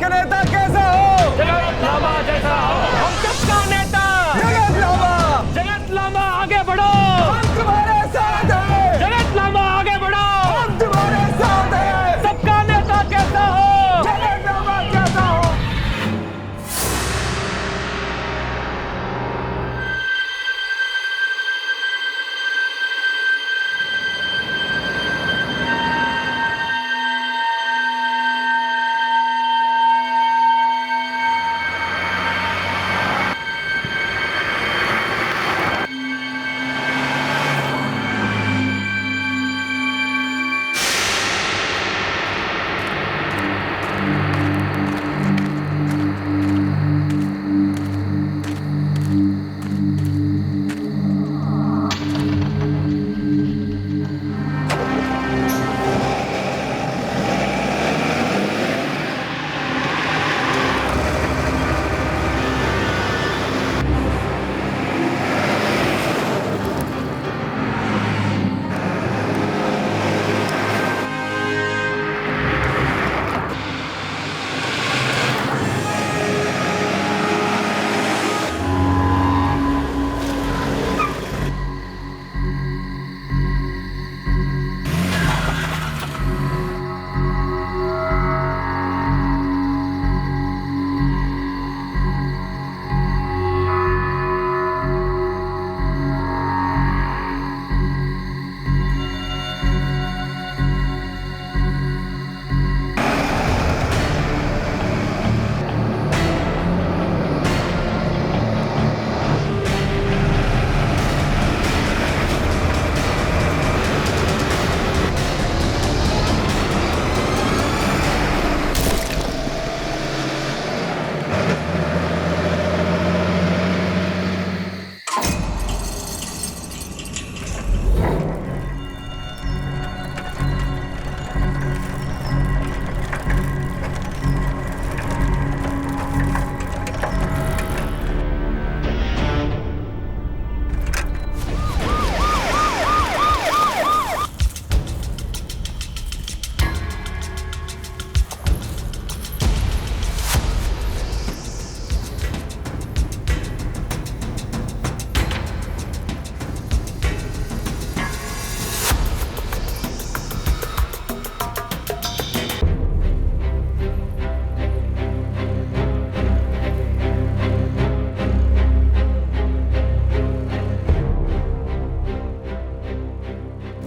का नेता कैसा हो? जगत लांबा जैसा हो। हम सबका नेता जगत लांबा। जगत लांबा आगे बढ़ो, हम तुम्हारे साथ हैं। जगत लांबा आगे बढ़ो, हम तुम्हारे साथ हैं। सबका नेता कैसा हो? जगत लांबा कैसा हो?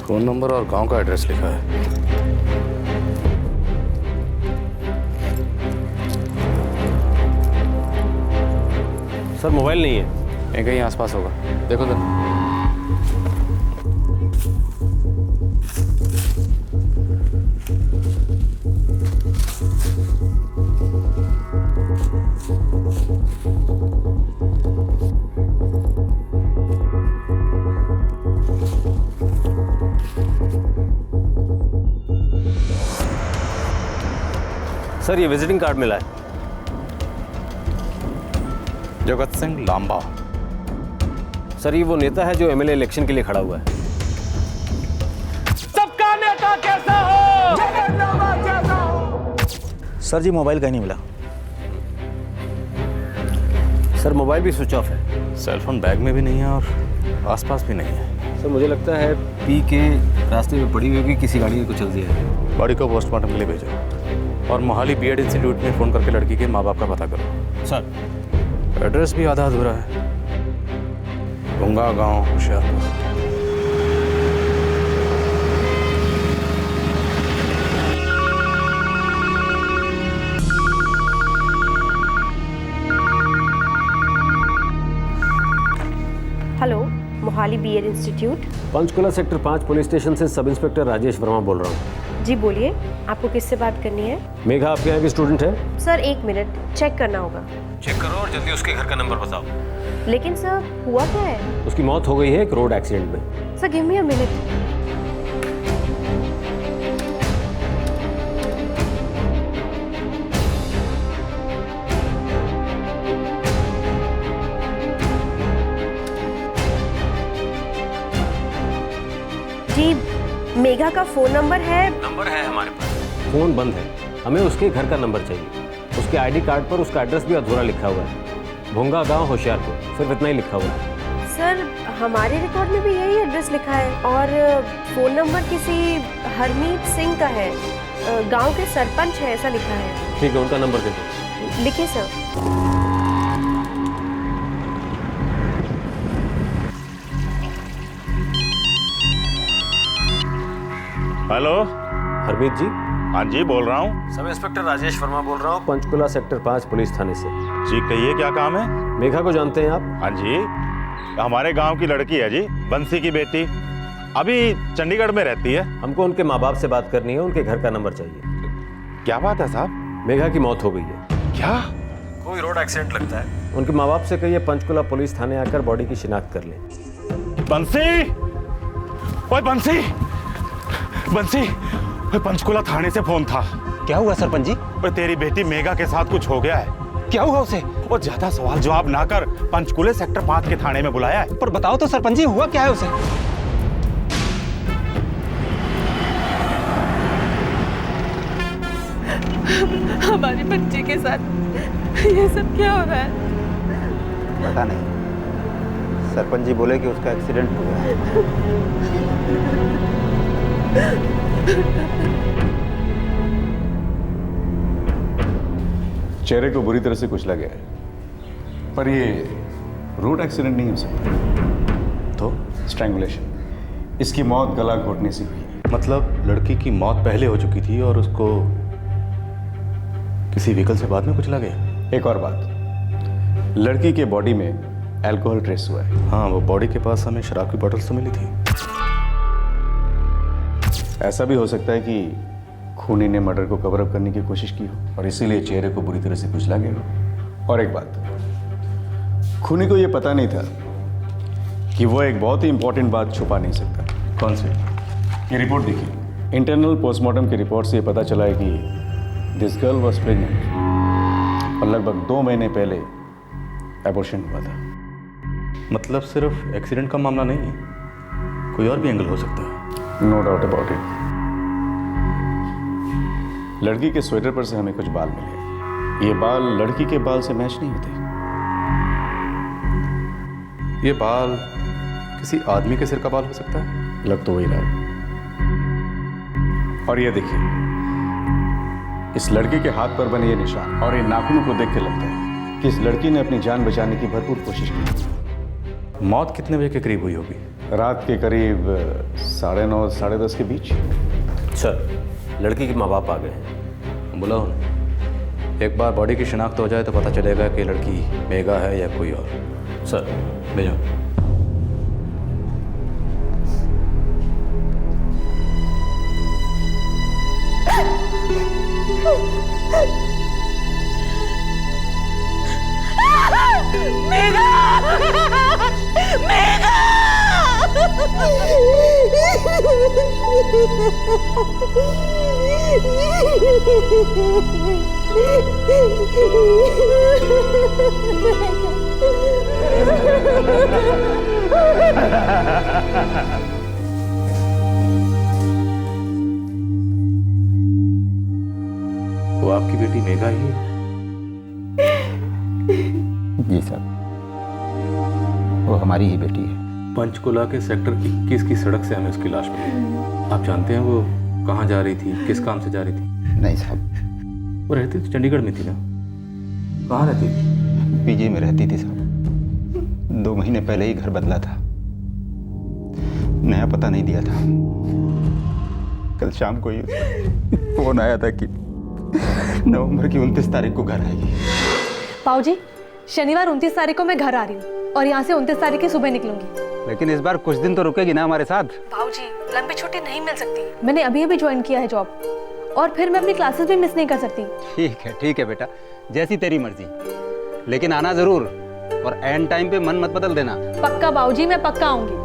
फोन नंबर और गांव का एड्रेस लिखा है। सर मोबाइल नहीं है। ये कहीं आसपास होगा, देखो जरा। सर ये विजिटिंग कार्ड मिला है। जगत सिंह लांबा। सर ये वो नेता है जो एमएलए इलेक्शन के लिए खड़ा हुआ है। सबका नेता कैसा हो? जगत लांबा कैसा हो? सर जी मोबाइल कहीं नहीं मिला। सर मोबाइल भी स्विच ऑफ है। सेलफोन बैग में भी नहीं है और आसपास भी नहीं है। सर मुझे लगता है पी के रास्ते में पड़ी हुई होगी, किसी गाड़ी को चल दिया है। बॉडी को पोस्टमार्टम के लिए भेजो और मोहाली बीएड इंस्टीट्यूट में फ़ोन करके लड़की के माँ बाप का पता करो। सर एड्रेस भी आधा अधूरा है। गुंगा गांव, Hoshiarpur. Hello, Mohali BEd institute. Panchkula sector 5 police station से सब इंस्पेक्टर राजेश वर्मा बोल रहा हूँ। जी बोलिए, आपको किससे बात करनी है? मेघा आपके यहाँ की स्टूडेंट है? सर 1 मिनट, चेक करना होगा। चेक करो और जल्दी उसके घर का नंबर बताओ। लेकिन सर हुआ क्या है? उसकी मौत हो गई है एक रोड एक्सीडेंट में। Sir give me a minute. जी मेघा का फोन नंबर है? नंबर है हमारे पास। फोन बंद है, हमें उसके घर का नंबर चाहिए। उसके उसके आईडी कार्ड पर उसका एड्रेस भी अधूरा लिखा हुआ है, भोंगा गांव होशियारपुर, सिर्फ इतना ही लिखा हुआ है। सर हमारे रिकॉर्ड में भी यही एड्रेस लिखा है और फ़ोन नंबर किसी हरमीत सिंह का है, गांव के सरपंच है ऐसा लिखा है। ठीक है, उनका नंबर दे दो। लिखिए सर। हेलो। हरमीत जी। हाँ जी, बोल रहा हूँ। सब इंस्पेक्टर राजेश वर्मा बोल रहा हूँ, पंचकुला सेक्टर 5 पुलिस थाने से। जी कहिए, क्या काम है? मेघा को जानते हैं आप? हाँ जी, हमारे गांव की लड़की है जी, बंसी की बेटी, अभी चंडीगढ़ में रहती है। हमको उनके माँ बाप से बात करनी है, उनके घर का नंबर चाहिए। क्या बात है साहब? मेघा की मौत हो गई है। क्या? कोई रोड एक्सीडेंट लगता है। उनके माँ बाप से कहिए पंचकुला पुलिस थाने आकर बॉडी की शिनाख्त कर लें। बंसी, ओए बंसी, बंसी, ओए पंचकुला थाने से फोन था। क्या हुआ सरपंच जी? ओए तेरी बेटी मेघा के साथ कुछ हो गया है। क्या हुआ उसे? वो ज्यादा सवाल जवाब ना कर, पंचकुले सेक्टर 5 के थाने में बुलाया है। पर बताओ तो सरपंच जी, हुआ क्या है उसे? हमारी बच्ची के साथ ये सब क्या हो रहा है? पता नहीं, सरपंच जी बोले कि उसका एक्सीडेंट हो गया है। चेहरे को बुरी तरह से कुचला गया है, पर ये रोड एक्सीडेंट नहीं हो सकता। तो स्ट्रैंगुलेशन। इसकी मौत गला घोटने से हुई। मतलब लड़की की मौत पहले हो चुकी थी और उसको किसी व्हीकल से बाद में कुचला गया। एक और बात, लड़की के बॉडी में अल्कोहल ट्रेस हुआ है। हाँ, वो बॉडी के पास हमें शराब की बोतल्स तो मिली थी। ऐसा भी हो सकता है कि खूनी ने मर्डर को कवर अप करने की कोशिश की हो और इसीलिए चेहरे को बुरी तरह से कुचला गया हो। और एक बात, खूनी को यह पता नहीं था कि वो एक बहुत ही इंपॉर्टेंट बात छुपा नहीं सकता। कौन सी? ये रिपोर्ट देखिए। इंटरनल पोस्टमार्टम की रिपोर्ट से ये पता चला है कि दिस गर्ल वॉज प्रेग्नेंट और लगभग 2 महीने पहले एबॉर्शन हुआ था। मतलब सिर्फ एक्सीडेंट का मामला नहीं है, कोई और भी एंगल हो सकता है। No doubt about it. लड़की के स्वेटर पर से हमें कुछ बाल मिले। ये बाल लड़की के बाल से मैच नहीं होते। ये बाल किसी आदमी के सिर का बाल हो सकता है। लग तो वही रहा है। और ये देखिए, इस लड़की के हाथ पर बने ये निशान और इन नाखूनों को देख के लगता है कि इस लड़की ने अपनी जान बचाने की भरपूर कोशिश की। मौत कितने बजे के करीब हुई होगी? रात के करीब 9:30 साढ़े 10 के बीच। सर, लड़की के माँ बाप आ गए हैं। बुलाओ उन्हें। एक बार बॉडी की शिनाख्त हो जाए तो पता चलेगा कि लड़की मेघा है या कोई और। सर भेजो। मेघा! मेघा! वो आपकी बेटी मेघा ही है? जी सर, वो हमारी ही बेटी है। पंचकुला के सेक्टर 21 की सड़क से हमें उसकी लाश मिली। आप जानते हैं वो कहाँ जा रही थी, किस काम से जा रही थी? नहीं साहब, वो रहती तो चंडीगढ़ में थी ना? कहाँ रहती थी? पीजी में रहती थी साहब। 2 महीने पहले ही घर बदला था, नया पता नहीं दिया था। कल शाम को ही फोन आया था कि नवंबर की 29 तारीख को घर आएगी। पाऊजी, शनिवार 29 तारीख को मैं घर आ रही हूँ और यहाँ से 29 तारीख की सुबह निकलूंगी। लेकिन इस बार कुछ दिन तो रुकेगी ना हमारे साथ? पाऊजी, लंबी छुट्टी नहीं मिल सकती। मैंने अभी अभी ज्वाइन किया है जॉब और फिर मैं अपनी क्लासेस भी मिस नहीं कर सकती। ठीक है बेटा, जैसी तेरी मर्जी, लेकिन आना जरूर और एंड टाइम पे मन मत बदल देना। पक्का बाऊजी, मैं पक्का आऊंगी।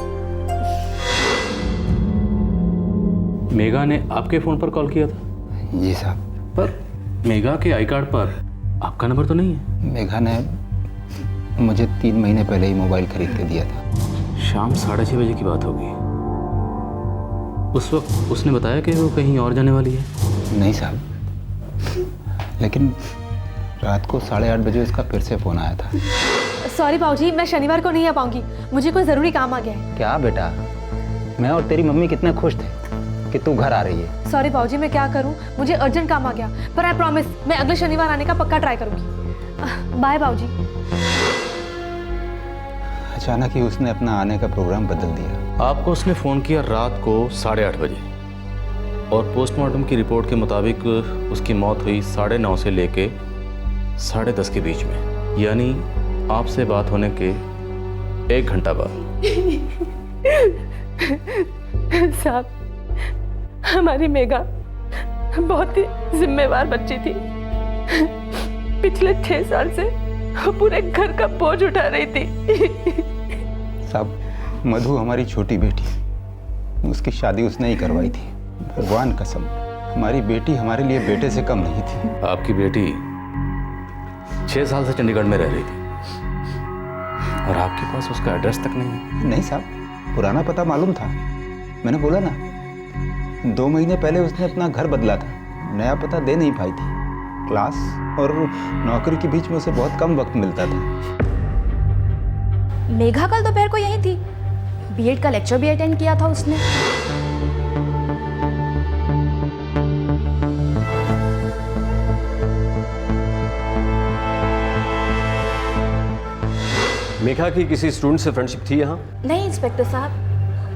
मेघा ने आपके फोन पर कॉल किया था? जी साहब। पर मेघा के आई कार्ड पर आपका नंबर तो नहीं है। मेघा ने मुझे 3 महीने पहले ही मोबाइल खरीद के दिया था। शाम 6:30 बजे की बात होगी। उस वक्त उसने बताया कि वो कहीं और जाने वाली है? नहीं साहब, लेकिन रात को 8:30 बजे उसका फिर से फ़ोन आया था। सॉरी बाबूजी, मैं शनिवार को नहीं आ पाऊंगी, मुझे कोई ज़रूरी काम आ गया है। क्या बेटा, मैं और तेरी मम्मी कितने खुश थे कि तू घर आ रही है। सॉरी बाबूजी, मैं क्या करूं, मुझे अर्जेंट काम आ गया, पर आई प्रॉमिस मैं अगले शनिवार आने का पक्का ट्राई करूंगी। बाय बाबूजी। अचानक ही उसने अपना आने का प्रोग्राम बदल दिया। आपको उसने फ़ोन किया रात को 8:30 बजे और पोस्टमार्टम की रिपोर्ट के मुताबिक उसकी मौत हुई 9:30 से लेके 10:30 के बीच में, यानी आपसे बात होने के 1 घंटा बाद। साहब, हमारी मेघा बहुत ही जिम्मेवार बच्ची थी। पिछले 6 साल से वो पूरे घर का बोझ उठा रही थी। साहब, मधु हमारी छोटी बेटी, उसकी शादी उसने ही करवाई थी। भगवान कसम, हमारी बेटी हमारे लिए बेटे से कम नहीं थी। आपकी बेटी 6 साल से चंडीगढ़ में रह रही थी और आपके पास उसका एड्रेस तक नहीं है। नहीं साहब, पुराना पता मालूम था। मैंने बोला ना, 2 महीने पहले उसने अपना घर बदला था, नया पता दे नहीं पाई थी। क्लास और नौकरी के बीच में उसे बहुत कम वक्त मिलता था। मेघा कल दोपहर को यहीं थी, बीएड का लेक्चर भी अटेंड किया था उसने। मेघा की किसी स्टूडेंट से फ्रेंडशिप थी यहाँ? नहीं इंस्पेक्टर साहब,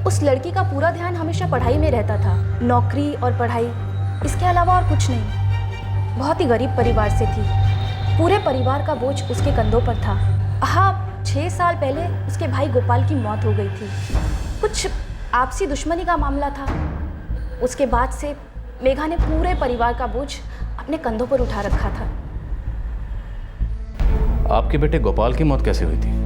उस लड़की का पूरा ध्यान हमेशा पढ़ाई में रहता था, नौकरी और पढ़ाई, इसके अलावा और कुछ नहीं। बहुत ही गरीब परिवार से थी, पूरे परिवार का बोझ उसके कंधों पर था। हाँ, 6 साल पहले उसके भाई गोपाल की मौत हो गई थी, कुछ आपसी दुश्मनी का मामला था। उसके बाद से मेघा ने पूरे परिवार का बोझ अपने कंधों पर उठा रखा था। आपके बेटे गोपाल की मौत कैसे हुई थी?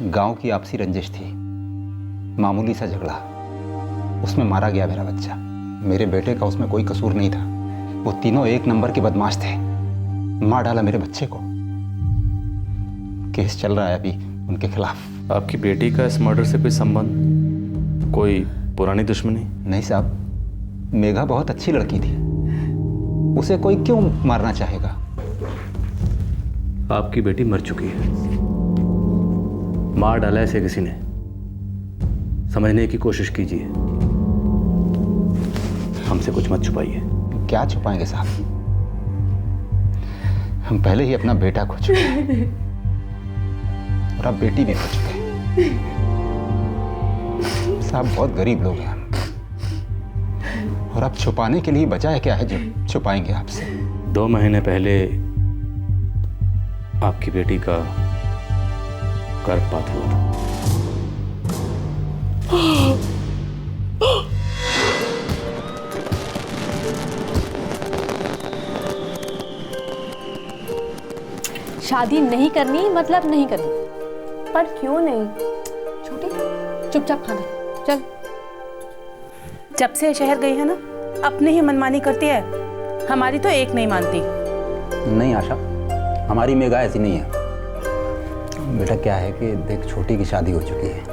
गांव की आपसी रंजिश थी, मामूली सा झगड़ा, उसमें मारा गया मेरा बच्चा। मेरे बेटे का उसमें कोई कसूर नहीं था, वो तीनों एक नंबर के बदमाश थे। मार डाला मेरे बच्चे को। केस चल रहा है अभी उनके खिलाफ। आपकी बेटी का इस मर्डर से कोई संबंध, कोई पुरानी दुश्मनी? नहीं साहब, मेघा बहुत अच्छी लड़की थी, उसे कोई क्यों मारना चाहेगा। आपकी बेटी मर चुकी है, मार डाला ऐसे किसी ने, समझने की कोशिश कीजिए, हमसे कुछ मत छुपाइए। क्या छुपाएंगे साहब, हम पहले ही अपना बेटा खो चुके हैं और अब बेटी भी खो चुके हैं। साहब, बहुत गरीब लोग हैं हम, और अब छुपाने के लिए बचा है क्या है जो छुपाएंगे आपसे। 2 महीने पहले आपकी बेटी का गर्भपात हुआ था। शादी नहीं करनी मतलब नहीं करनी। पर क्यों नहीं? छोटी, चुपचाप खाना चल। जब से शहर गई है ना, अपनी ही मनमानी करती है, हमारी तो एक नहीं मानती। नहीं आशा, हमारी मेघा ऐसी नहीं है। बेटा क्या है कि देख, छोटी की शादी हो चुकी है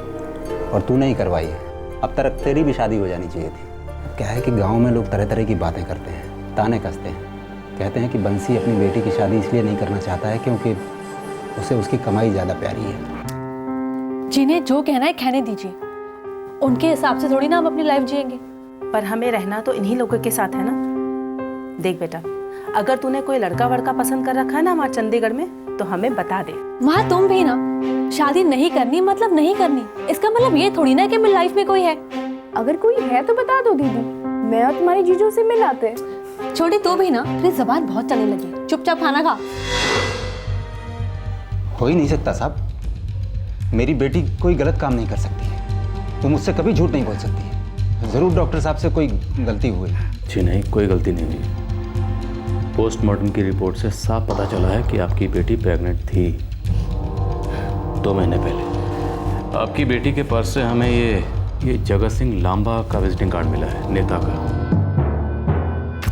और तूने ही करवाई है, अब तक तेरी भी शादी हो जानी चाहिए थी। क्या है कि गांव में लोग तरह तरह की बातें करते हैं, ताने कसते हैं, कहते हैं कि बंसी अपनी बेटी की शादी इसलिए नहीं करना चाहता है क्योंकि उसे उसकी कमाई ज़्यादा प्यारी है। जिन्हें जो कहना है कहने दीजिए, उनके हिसाब से थोड़ी ना हम अपनी लाइफ जिएंगे। पर हमें रहना तो इन्हीं लोगों के साथ है ना। देख बेटा, अगर तूने कोई लड़का वड़का पसंद कर रखा है ना हमारे चंडीगढ़ में, तो हमें बता दे। वहाँ तुम भी ना, शादी नहीं करनी मतलब नहीं करनी, इसका मतलब ये थोड़ी ना कि मेरी लाइफ में कोई है। अगर कोई है तो बता दो दीदी, मैं और तुम्हारी जीजू से मिलाते। छोटी तू भी ना, तेरी जबान बहुत चलने लगी, चुपचाप खाना खा। हो ही नहीं सकता साहब, मेरी बेटी कोई गलत काम नहीं कर सकती है, तुम मुझसे कभी झूठ नहीं बोल सकती है। ज़रूर डॉक्टर साहब से कोई गलती हुई। जी नहीं, कोई गलती नहीं हुई। पोस्टमार्टम की रिपोर्ट से साफ पता चला है कि आपकी बेटी प्रेग्नेंट थी 2 महीने पहले। आपकी बेटी के पर्स से हमें ये जगत सिंह लांबा का विजिटिंग कार्ड मिला है, नेता का।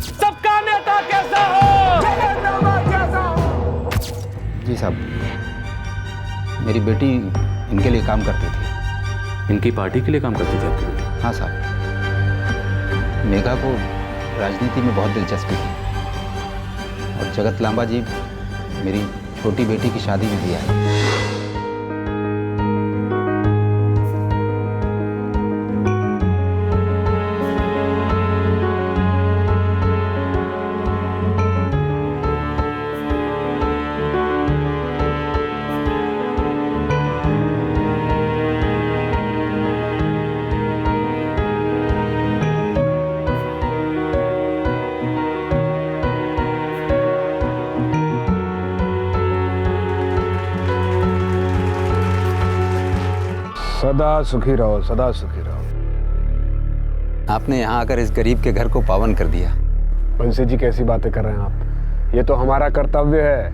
सबका नेता कैसा हो? जगत लांबा कैसा हो? जी साहब, मेरी बेटी इनके लिए काम करती थी। इनकी पार्टी के लिए काम करती थी आपकी बेटी? हाँ साहब, मेघा को राजनीति में बहुत दिलचस्पी थी और जगत लांबा जी मेरी छोटी बेटी की शादी में भी आए। सदा सुखी रहो, सदा सुखी रहो। आपने यहाँ आकर इस गरीब के घर को पावन कर दिया। बंसी जी कैसी बातें कर रहे हैं आप? ये तो हमारा कर्तव्य है।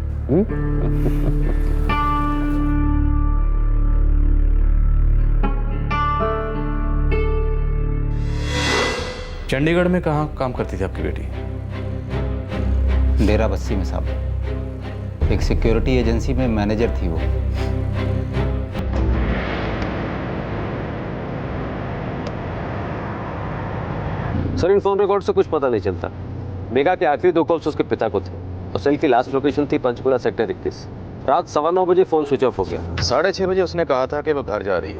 चंडीगढ़ में कहाँ काम करती थी आपकी बेटी? डेरा बस्सी में साहब, एक सिक्योरिटी एजेंसी में मैनेजर थी वो। सर, इन फोन रिकॉर्ड से कुछ पता नहीं चलता। मेघा के आखिरी 2 कॉल्स उसके पिता को थे और सेल की लास्ट लोकेशन थी पंचकुला सेक्टर 31। रात 9:15 बजे फोन स्विच ऑफ हो गया। 6:30 बजे उसने कहा था कि वो घर जा रही है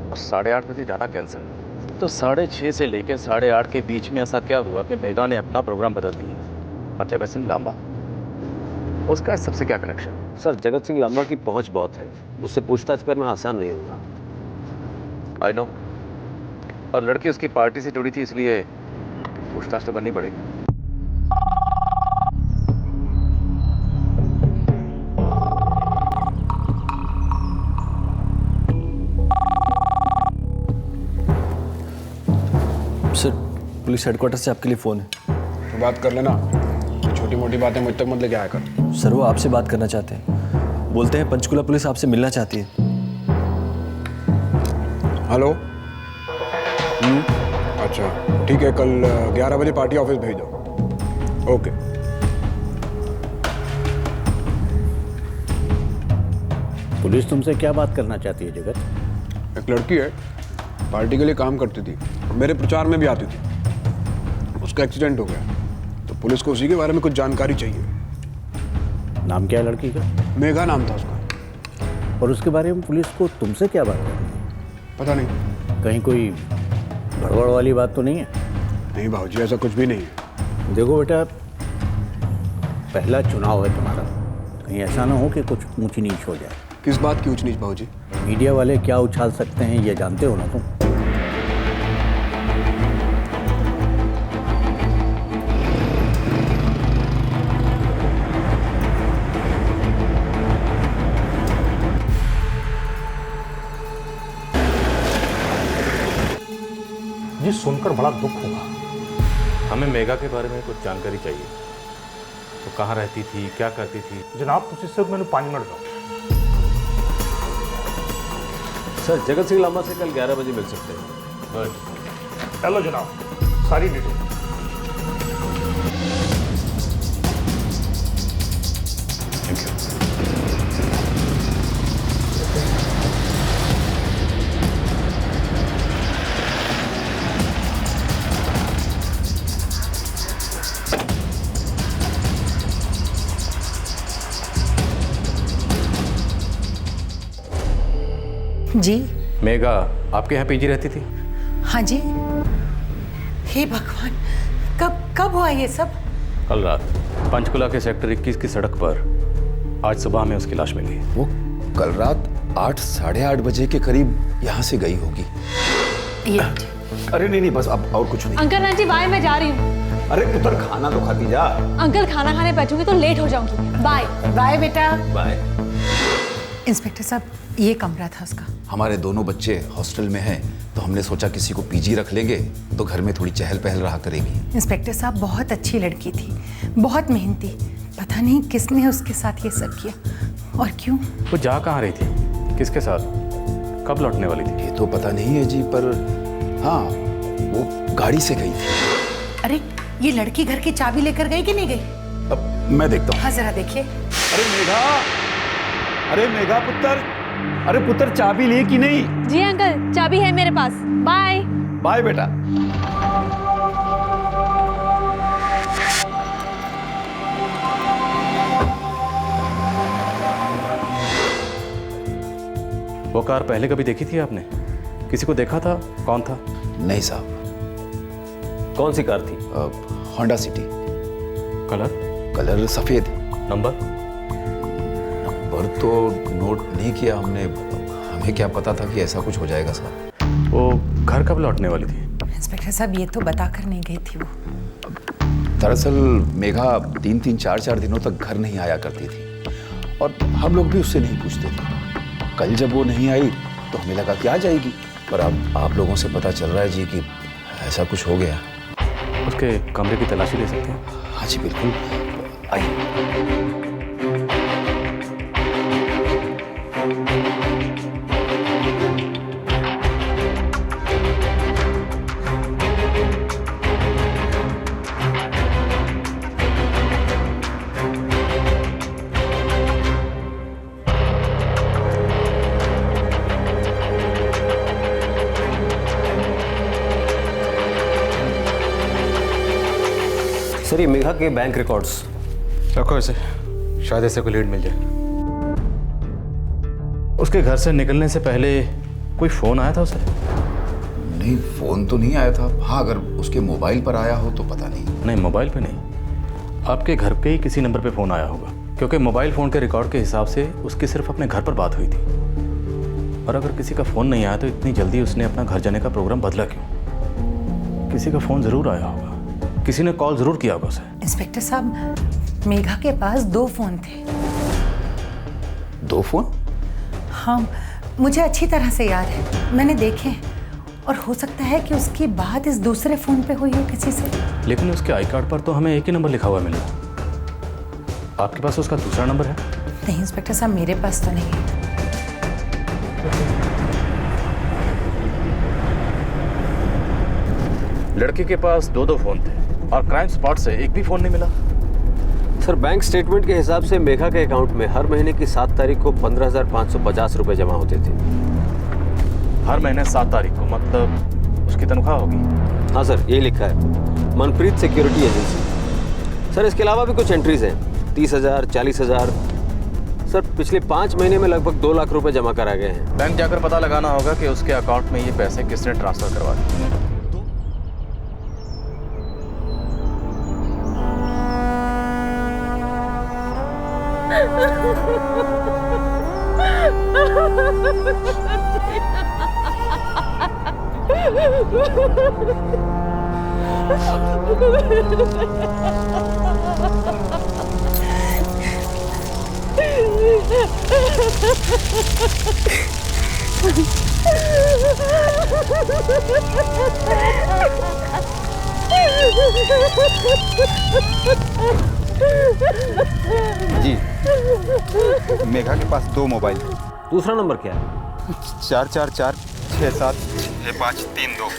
और 8:30 बजे जाना कैंसिल। तो 6:30 से लेकर 8:30 के बीच में ऐसा क्या हुआ कि मेघा ने अपना प्रोग्राम बदल दिया? जगत सिंह लांबा, उसका इस सबसे क्या कनेक्शन? सर, जगत सिंह लांबा की पहुंच बहुत है, उससे पूछताछ करना आसान नहीं होगा। आई नो, और लड़की उसकी पार्टी से जुड़ी थी, इसलिए पूछताछ तो करनी पड़ेगी। सर, पुलिस हेडक्वार्टर से आपके लिए फ़ोन है। तो बात कर लेना, छोटी मोटी बातें मुझ तक मत लेके आया कर। सर, वो आपसे बात करना चाहते हैं। बोलते हैं पंचकुला पुलिस आपसे मिलना चाहती है। हेलो। अच्छा ठीक है, कल 11 बजे पार्टी ऑफिस भेज दो। ओके। पुलिस तुमसे क्या बात करना चाहती है जगत? एक लड़की है, पार्टी के लिए काम करती थी, मेरे प्रचार में भी आती थी। उसका एक्सीडेंट हो गया, तो पुलिस को उसी के बारे में कुछ जानकारी चाहिए। नाम क्या है लड़की का? मेघा नाम था उसका। और उसके बारे में पुलिस को तुमसे क्या बात करनी है? पता नहीं। कहीं कोई गड़बड़ वाली बात तो नहीं है? नहीं भाऊजी, ऐसा कुछ भी नहीं है। देखो बेटा, पहला चुनाव है तुम्हारा, कहीं ऐसा ना हो कि कुछ ऊंची नीच हो जाए। किस बात की ऊंच नीच भाऊजी? मीडिया वाले क्या उछाल सकते हैं ये जानते हो ना तुम? ये सुनकर बड़ा दुख हुआ। हमें मेघा के बारे में कुछ जानकारी चाहिए। तो कहाँ रहती थी, क्या करती थी? जनाब तुसी सिर्फ मैंने 5 मिनट दो। सर, जगत सिंह लांबा से कल 11 बजे मिल सकते हैं। गुड। हेलो जनाब, सारी डिटेल। Thank you. जी। मेघा आपके यहाँ पीजी रहती थी? हाँ जी। हे भगवान, कब हुआ ये सब? कल रात पंचकुला के सेक्टर 21 की सड़क पर आज सुबह में उसकी लाश मिली। वो कल रात 8 साढ़े 8 बजे के करीब यहाँ से गई होगी। ये अरे नहीं बस, अब और कुछ नहीं। अंकल आंटी बाय, मैं जा रही हूँ। अरे पुत्र, खाना तो खाती जा। अंकल, खाना खाने बैठूंगी तो लेट हो जाऊंगी। बाय बाय बेटा। बाय। इंस्पेक्टर साहब, ये कमरा था उसका। हमारे दोनों बच्चे हॉस्टल में हैं, तो हमने सोचा किसी को पीजी रख लेंगे तो घर में थोड़ी चहल पहल रहा करेगी। इंस्पेक्टर साहब, बहुत अच्छी लड़की थी, बहुत मेहनती। पता नहीं किसने उसके साथ ये सब किया और क्यों। वो जा कहाँ रही थी, किसके साथ? कब लौटने वाली थी? ये तो पता नहीं है जी, पर हाँ वो गाड़ी से गई थी। अरे ये लड़की घर की चाबी लेकर गई कि नहीं गई? अब मैं देखता हूँ। हाँ जरा देखिए। अरे मेघा, अरे मेघा पुत्र, अरे पुत्र चाबी ली कि नहीं? जी अंकल, चाबी है मेरे पास। बाय बाय बेटा। वो कार पहले कभी देखी थी आपने? किसी को देखा था? कौन था? नहीं साहब। कौन सी कार थी? Honda city. कलर? कलर सफेद। नंबर? नंबर तो नोट नहीं किया हमने, हमें क्या पता था कि ऐसा कुछ हो जाएगा साहब। वो घर कब लौटने वाली थी? इंस्पेक्टर साहब ये तो बताकर नहीं गई थी वो। दरअसल मेघा 3-3, 4-4 दिनों तक घर नहीं आया करती थी और हम लोग भी उससे नहीं पूछते थे। कल जब वो नहीं आई तो हमें लगा कि आ जाएगी, पर अब आप लोगों से पता चल रहा है जी कि ऐसा कुछ हो गया। उसके कमरे की तलाशी ले सकते हैं? हाँ जी बिल्कुल, आइए। सर ये मेघा के बैंक रिकॉर्ड्स। रखो इसे, शायद ऐसे कोई लीड मिल जाए। उसके घर से निकलने से पहले कोई फोन आया था उसे? नहीं, फोन तो नहीं आया था। हाँ, अगर उसके मोबाइल पर आया हो तो पता नहीं। नहीं, मोबाइल पे नहीं, आपके घर के ही किसी नंबर पे फोन आया होगा, क्योंकि मोबाइल फोन के रिकॉर्ड के हिसाब से उसकी सिर्फ अपने घर पर बात हुई थी। और अगर किसी का फोन नहीं आया तो इतनी जल्दी उसने अपना घर जाने का प्रोग्राम बदला क्यों? किसी का फोन जरूर आया होगा, किसी ने कॉल जरूर किया होगा उसे। इंस्पेक्टर साहब, मेघा के पास 2 फोन थे। 2 फोन? हाँ, मुझे अच्छी तरह से याद है, मैंने देखे। और हो सकता है कि उसकी बात इस दूसरे फोन पे हुई हो किसी से। लेकिन उसके आई कार्ड पर तो हमें एक ही नंबर लिखा हुआ मिल रहा है। आपके पास उसका दूसरा नंबर है? नहीं इंस्पेक्टर साहब, मेरे पास तो नहीं है। लड़के के पास 2 फोन थे और क्राइम स्पॉट से एक भी फोन नहीं मिला। सर बैंक स्टेटमेंट के हिसाब से मेघा के अकाउंट में हर महीने की 7 तारीख को 15,550 रुपए जमा होते थे। हर महीने 7 तारीख को, मतलब उसकी तनख्वाह होगी? हाँ सर, ये लिखा है, मनप्रीत सिक्योरिटी एजेंसी। सर इसके अलावा भी कुछ एंट्रीज हैं, 30,000, 40,000। सर पिछले 5 महीने में लगभग 2 लाख रुपए जमा करा गए हैं। बैंक जाकर पता लगाना होगा कि उसके अकाउंट में ये पैसे किसने ट्रांसफर करवा दिए। जी, मेघा के पास 2 मोबाइल थे। दूसरा नंबर क्या है? 444-67-6532।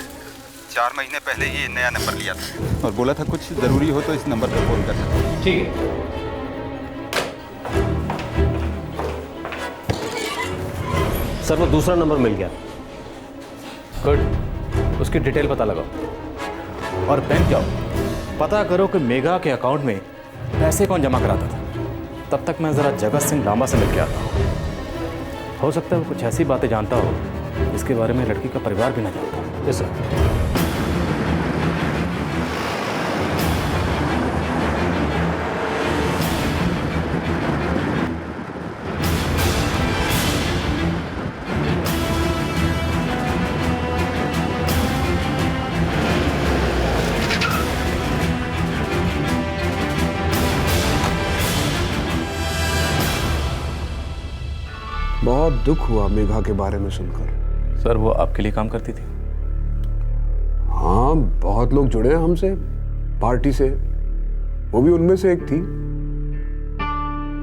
4 महीने पहले ये नया नंबर लिया था और बोला था कुछ ज़रूरी हो तो इस नंबर पर फ़ोन करना। ठीक है। सर वो दूसरा नंबर मिल गया। गुड, उसकी डिटेल पता लगाओ और बैंक जाओ, पता करो कि मेघा के अकाउंट में पैसे कौन जमा कराता था। तब तक मैं ज़रा जगत सिंह लांबा से मिल के आता हूँ। हो सकता है वो कुछ ऐसी बातें जानता हो इसके बारे में लड़की का परिवार भी ना जानता। Yes sir. बहुत दुख हुआ मेघा के बारे में सुनकर। सर वो आपके लिए काम करती थी? हाँ, बहुत लोग जुड़े हैं हमसे पार्टी से, वो भी उनमें से एक थी।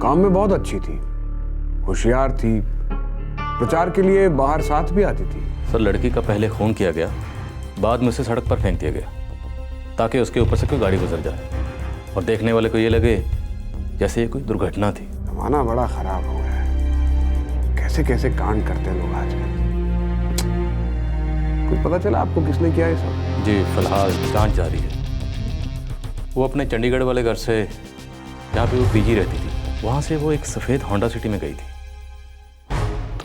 काम में बहुत अच्छी थी, होशियार थी, प्रचार के लिए बाहर साथ भी आती थी। सर लड़की का पहले खून किया गया, बाद में उसे सड़क पर फेंक दिया गया ताकि उसके ऊपर से कोई गाड़ी गुजर जाए और देखने वाले को ये लगे जैसे ये कोई दुर्घटना थी। जमाना बड़ा खराब हो गया है, कैसे कैसे कांड करते हैं लोग आजकल। कुछ पता चला आपको किसने किया ये सब? जी फिलहाल जांच जारी है। वो अपने चंडीगढ़ वाले घर से जहाँ पे वो पीजी रहती थी, वहाँ से वो एक सफ़ेद होंडा सिटी में गई थी।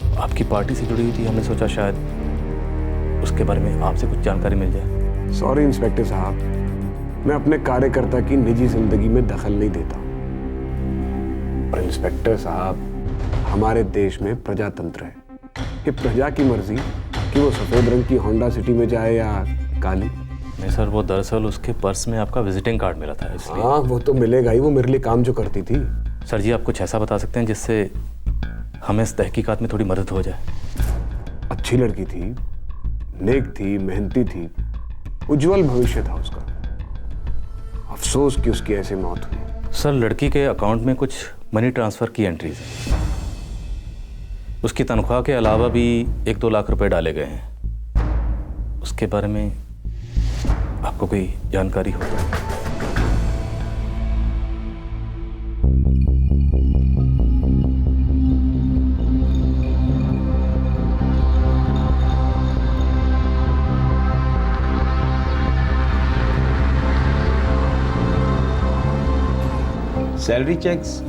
तो आपकी पार्टी से जुड़ी हुई थी, हमने सोचा शायद उसके बारे में आपसे कुछ जानकारी मिल जाए। सॉरी इंस्पेक्टर साहब, मैं अपने कार्यकर्ता की निजी जिंदगी में दखल नहीं देता। और इंस्पेक्टर साहब, हमारे देश में प्रजातंत्र है, कि प्रजा की मर्जी कि वो सफ़ेद रंग की होंडा सिटी में जाए या काली। नहीं सर, वो दरअसल उसके पर्स में आपका विजिटिंग कार्ड मिला था इसलिए। हाँ वो तो मिलेगा ही, वो मेरे लिए काम जो करती थी। सर जी आप कुछ ऐसा बता सकते हैं जिससे हमें इस तहकीकात में थोड़ी मदद हो जाए। अच्छी लड़की थी, नेक थी, मेहनती थी, उज्जवल भविष्य था उसका। अफसोस कि उसकी ऐसी मौत हुई। सर लड़की के अकाउंट में कुछ मनी ट्रांसफ़र की एंट्रीज हैं। उसकी तनख्वाह के अलावा भी 1-2 लाख रुपए डाले गए हैं। उसके बारे में आपको कोई जानकारी हो? Salary cheques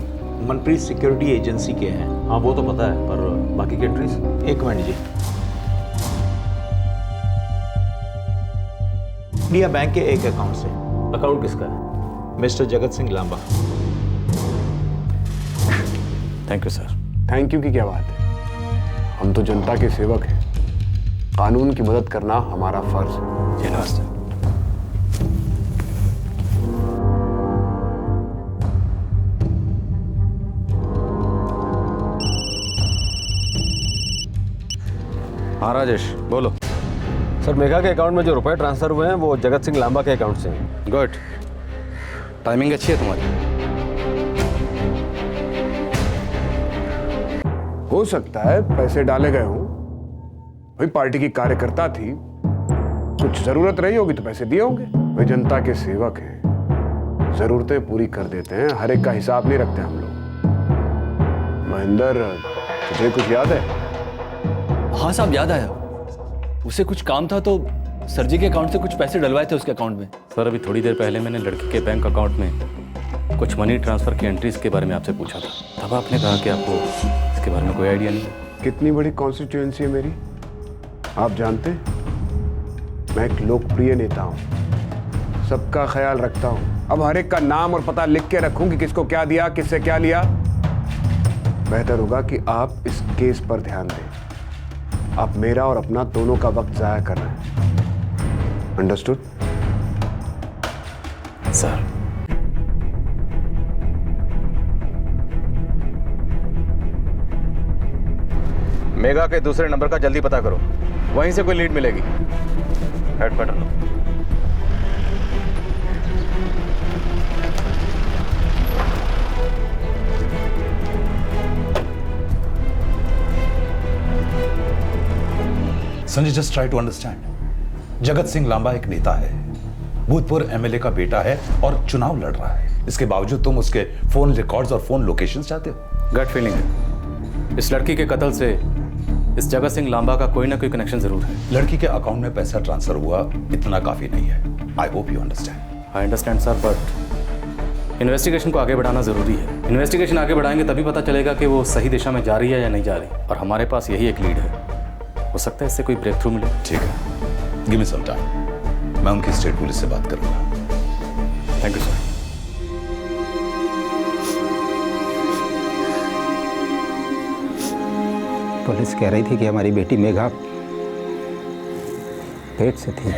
Manpreet security agency के हैं। हाँ वो तो पता है, पर बाकी की एंट्रीज? एक मिनट जी। इंडिया बैंक के एक अकाउंट से। अकाउंट किसका है? Mister Jagat Singh Lamba. Thank you sir. Thank you की क्या बात है, हम तो जनता के सेवक हैं, कानून की मदद करना हमारा फर्ज है। जी नमस्ते। हाँ राजेश बोलो। सर मेघा के अकाउंट में जो रुपए ट्रांसफर हुए हैं वो जगत सिंह लांबा के अकाउंट से हैं। गुड, टाइमिंग अच्छी है तुम्हारी। हो सकता है पैसे डाले गए हों, वही पार्टी की कार्यकर्ता थी, कुछ जरूरत रही होगी तो पैसे दिए होंगे। वे जनता के सेवक हैं, जरूरतें पूरी कर देते हैं, हर एक का हिसाब नहीं रखते हम लोग। महेंद्र, तुझे कुछ याद है? हाँ साहब याद आया, उसे कुछ काम था तो सर जी के अकाउंट से कुछ पैसे डलवाए थे उसके अकाउंट में। सर अभी थोड़ी देर पहले मैंने लड़की के बैंक अकाउंट में कुछ मनी ट्रांसफ़र की एंट्रीज के बारे में आपसे पूछा था, तब आपने कहा कि आपको इसके बारे में कोई आइडिया नहीं। कितनी बड़ी कॉन्स्टिट्यूएंसी है मेरी, आप जानते हैं? मैं एक लोकप्रिय नेता हूँ, सबका ख्याल रखता हूँ। अब हर एक का नाम और पता लिख के रखूँ कि किसको क्या दिया, किससे क्या लिया। बेहतर होगा कि आप इस केस पर ध्यान दें। आप मेरा और अपना दोनों का वक्त जाया कर रहे हैं। अंडरस्टूड? सर मेगा के दूसरे नंबर का जल्दी पता करो, वहीं से कोई लीड मिलेगी। हेड बटन लो। Sanjay, just try to understand. Jagat Singh Lamba एक नेता है, भूतपूर्व एमएलए का बेटा है और चुनाव लड़ रहा है। इसके बावजूद तुम उसके फोन रिकॉर्ड्स और फोन लोकेशंस चाहते हो? गट फीलिंग है, इस लड़की के कत्ल से इस जगत सिंह लांबा का कोई ना कोई कनेक्शन जरूर है। लड़की के अकाउंट में पैसा ट्रांसफर हुआ, इतना काफी नहीं है। I hope you understand. I understand sir, but investigation को आगे बढ़ाना जरूरी है। इन्वेस्टिगेशन आगे बढ़ाएंगे तभी पता चलेगा कि वो सही दिशा में जा रही है या नहीं जा रही, और हमारे पास यही एक लीड है। हो सकता है इससे कोई ब्रेक थ्रू मिले। ठीक है, गिव मी सम टाइम, मैं उनकी स्टेट पुलिस से बात करूंगा। Thank you sir. पुलिस कह रही थी कि हमारी बेटी मेघा पेट से थी।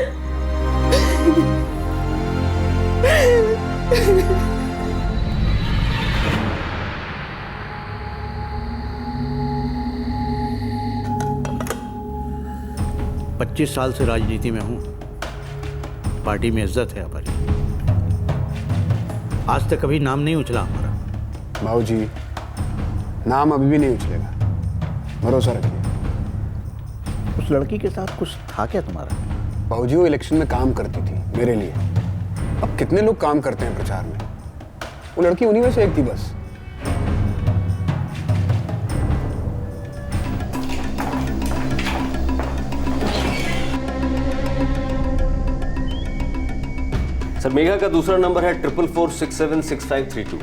पच्चीस साल से राजनीति में हूँ, पार्टी में इज्जत है हमारी। आज तक कभी नाम नहीं उछला हमारा। भाऊ जी, नाम अभी भी नहीं उछलेगा, भरोसा रखिए। उस लड़की के साथ कुछ था क्या तुम्हारा? बाबूजी वो इलेक्शन में काम करती थी मेरे लिए। अब कितने लोग काम करते हैं प्रचार में, वो लड़की उन्हीं में से एक थी बस। सर मेघा का दूसरा नंबर है 44476532।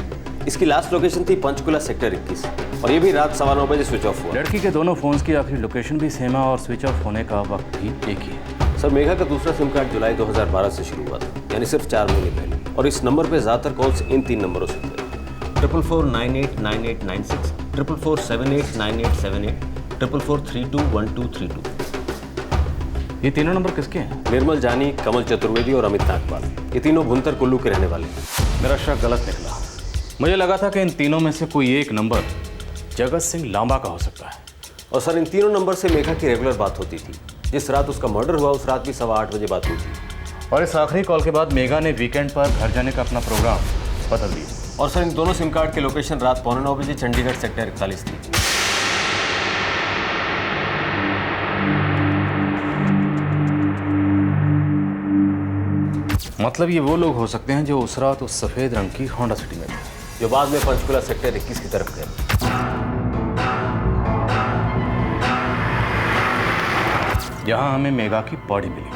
इसकी लास्ट लोकेशन थी पंचकुला सेक्टर 21 और ये भी रात 9:15 बजे स्विच ऑफ हुआ। लड़की के दोनों फोन्स की आखिरी लोकेशन भी सेम है और स्विच ऑफ होने का वक्त भी एक ही है। सर मेघा का दूसरा सिम कार्ड जुलाई 2012 से शुरू हुआ था, यानी सिर्फ 4 महीने पहले। और इस नंबर पे ज़्यादातर कॉल्स इन 3 नंबरों से थे: 44489896, 44789878, 44321232। ये तीनों नंबर किसके हैं? निर्मल जानी, कमल चतुर्वेदी और अमित नागपाल। ये तीनों भुंतर कुल्लू के रहने वाले हैं। मेरा शक गलत निकला। मुझे लगा था कि इन तीनों में से कोई एक नंबर जगत सिंह लांबा का हो सकता है। और सर इन तीनों नंबर से मेघा की रेगुलर बात होती थी। जिस रात उसका मर्डर हुआ उस रात भी 8:15 बजे बात हुई थी। और इस आखिरी कॉल के बाद मेघा ने वीकेंड पर घर जाने का अपना प्रोग्राम बदल दिया। और सर इन दोनों सिम कार्ड की लोकेशन रात 8:45 बजे चंडीगढ़ सेक्टर 41 थी। मतलब ये वो लोग हो सकते हैं जो उस रात उस सफेद रंग की होंडा सिटी में थे, जो बाद में पंचकुला सेक्टर 21 की तरफ गए। जहां हमें मेघा की बॉडी मिली।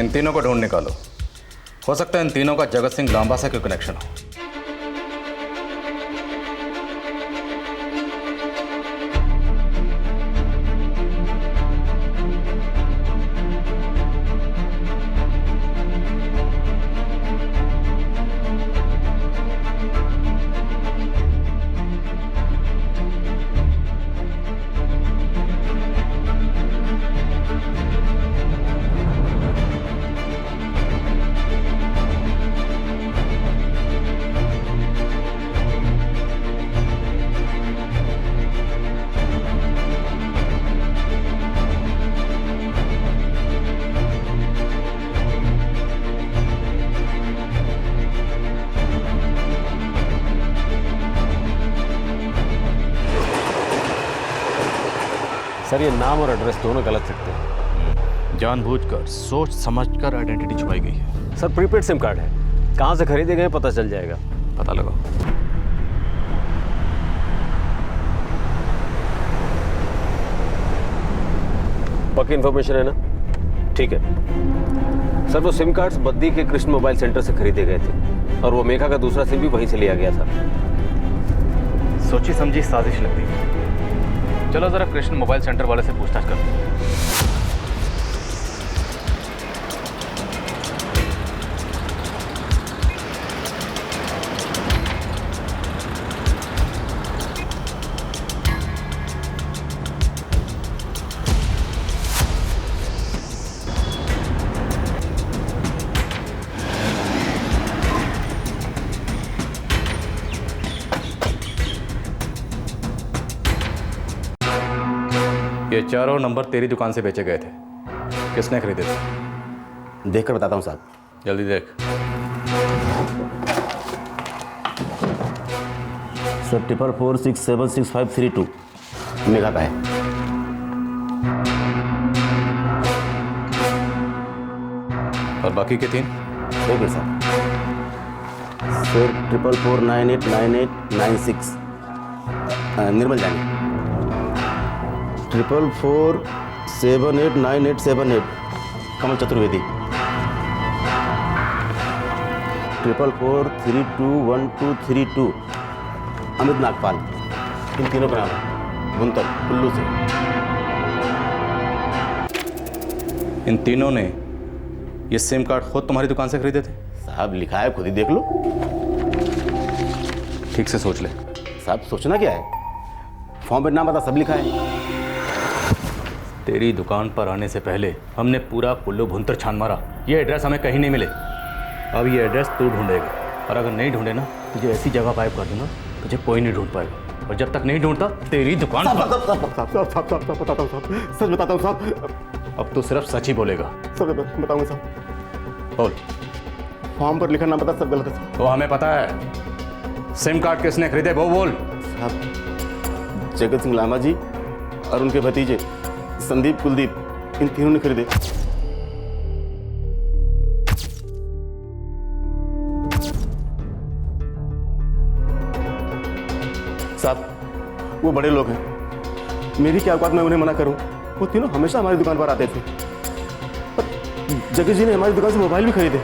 इन तीनों को ढूंढ निकालो। हो सकता है इन तीनों का जगत सिंह लांबा से कोई कनेक्शन हो। सर ये नाम और एड्रेस दोनों गलत सकते हैं। जानबूझकर सोच समझकर आइडेंटिटी छुपाई गई है। सर प्रीपेड सिम कार्ड है, कहाँ से खरीदे गए पता चल जाएगा। पता लगाओ। पक्की इन्फॉर्मेशन है ना? ठीक है सर। वो सिम कार्ड्स बद्दी के कृष्ण मोबाइल सेंटर से खरीदे गए थे और वो मेघा का दूसरा सिम भी वहीं से लिया गया था। सोची समझी साजिश लगती है। चलो जरा कृष्ण मोबाइल सेंटर वाले से पूछताछ करते हैं। ये चारों नंबर तेरी दुकान से बेचे गए थे। किसने खरीदे थे? देख कर बताता हूँ साहब। जल्दी देख। सर 4446766532 मेघा का है। और बाकी के 3? एक मिनट साहब। सर 44498996 निर्मल जानी। 4447898878 कमल चतुर्वेदी। 44321232 अमित नागपाल। इन तीनों का नाम है भुंतर कुल्लू से। इन तीनों ने ये सिम कार्ड खुद तुम्हारी दुकान से खरीदे थे? साहब लिखा है, खुद ही देख लो। ठीक से सोच ले। साहब सोचना क्या है, फॉर्म पे नाम पता सब लिखा है। तेरी दुकान पर आने से पहले हमने पूरा कुल्लू भुंतर छान मारा। ये एड्रेस हमें कहीं नहीं मिले। अब ये एड्रेस तू ढूंढेगा और अगर नहीं ढूंढे ना तुझे ऐसी जगह गायब कर दूंगा तुझे कोई नहीं ढूंढ पाएगा। और जब तक नहीं ढूंढता तेरी दुकान बताता हूँ साहब, सच बताता हूँ साहब। अब तू सिर्फ सच ही बोलेगा। सब बताऊंगा साहब। बोल। फॉर्म पर लिखा नाम पता सब गलत है। तो हमें पता है सिम कार्ड किसने खरीदे वो बोल। साहब जगत सिंह लामा जी और उनके भतीजे संदीप कुलदीप, इन तीनों ने खरीदे। साहब वो बड़े लोग हैं, मेरी क्या औकात मैं उन्हें मना करूं। वो तीनों हमेशा हमारी दुकान पर आते थे। और जगत जी ने हमारी दुकान से मोबाइल भी खरीदे।